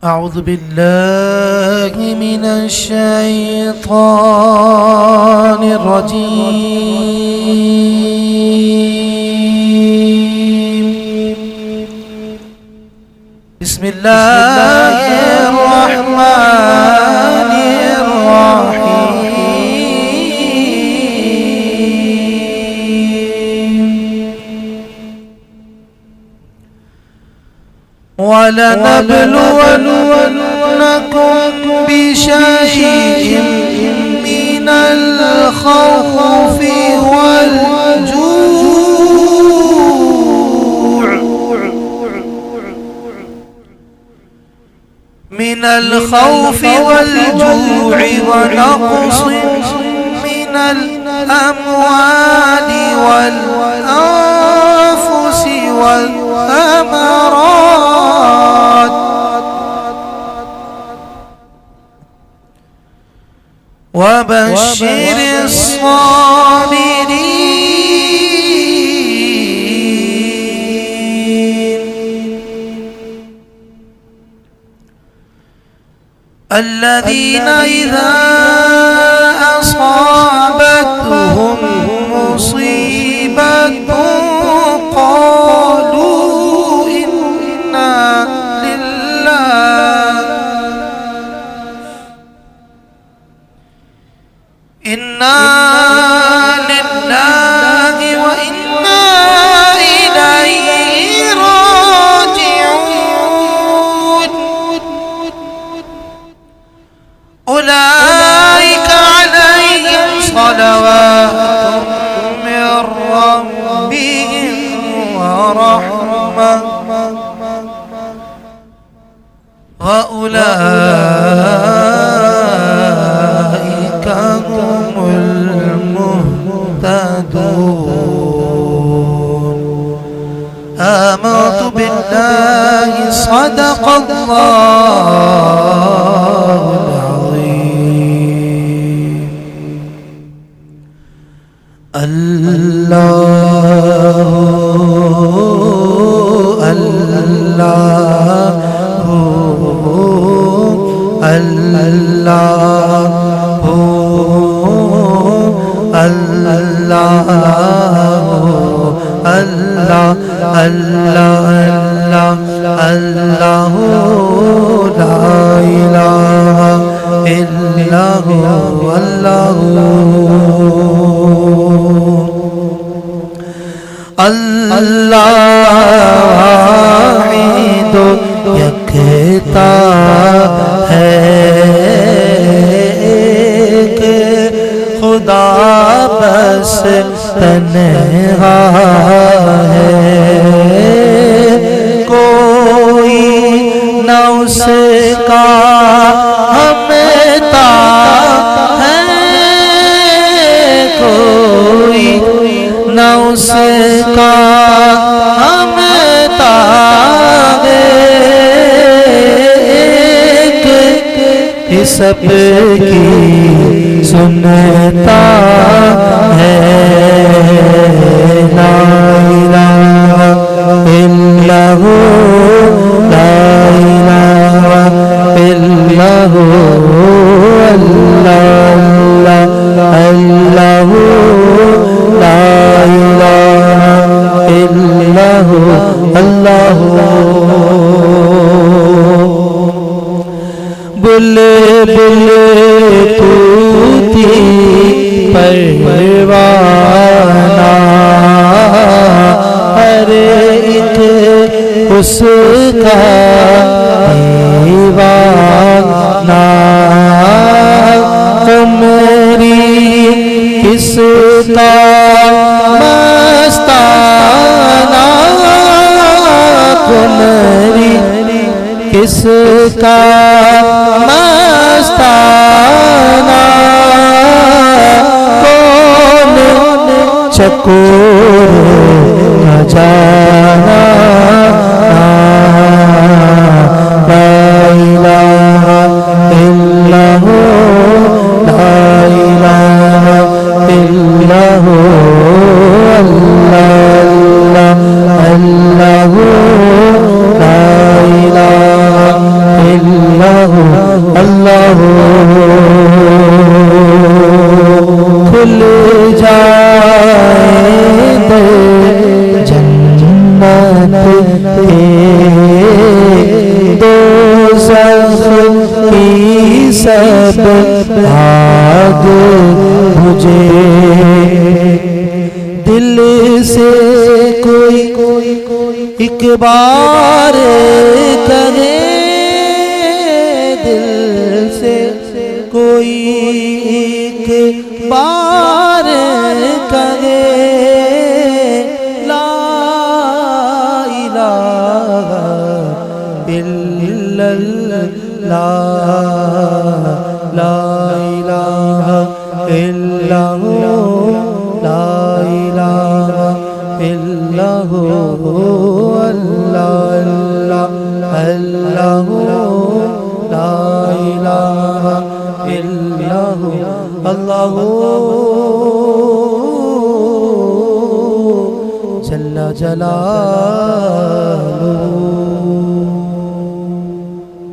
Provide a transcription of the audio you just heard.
أعوذ بالله من الشيطان الرجيم. بسم الله الرحمن الرحيم. ولنبلونكم بشيء من الخوف والجوع ونقص من الأموال والأنفس والثمرات وبشر الصابرين الذين إذا أصابتهم مصيبة قالوا إنا لله وإنا إليه راجعون. أولئك عليهم صلوات من ربهم ورحمة وأولئك هم المهتدون. آمنت بالله صدق الله العظيم. الله واحد یکتا ہے ایک خدا بس تنہا ہے کوئی نہ اس کا ہمتا ہے کوئی نہ اس کا ہمتا ہے ایک سب کی سنتا ہے لا الہ الا ہو لا الہ الا ہو اللہ اللہ لا الہ الا ہو اللہ. بلبل طوطی پروانہ ہر ایک اس کا دیوانہ تمہاری کس کا مستانہ تمہاری کس کا مستانہ کون چکور نہ جانا لا الہ الا ہو لا الہ الا ہو اللہ اللہ لا الہ الا اللہ کھل جائے در جنت کے دوزخ کی سب آگ بجھے دل سے کوئی ایک بار کہے دل سے کوئی ایک بار کہے لا الہ الا اللہ لا الہ الا لا الہ الا اللہ اللہ لا الہ الا اللہ جل جلالہ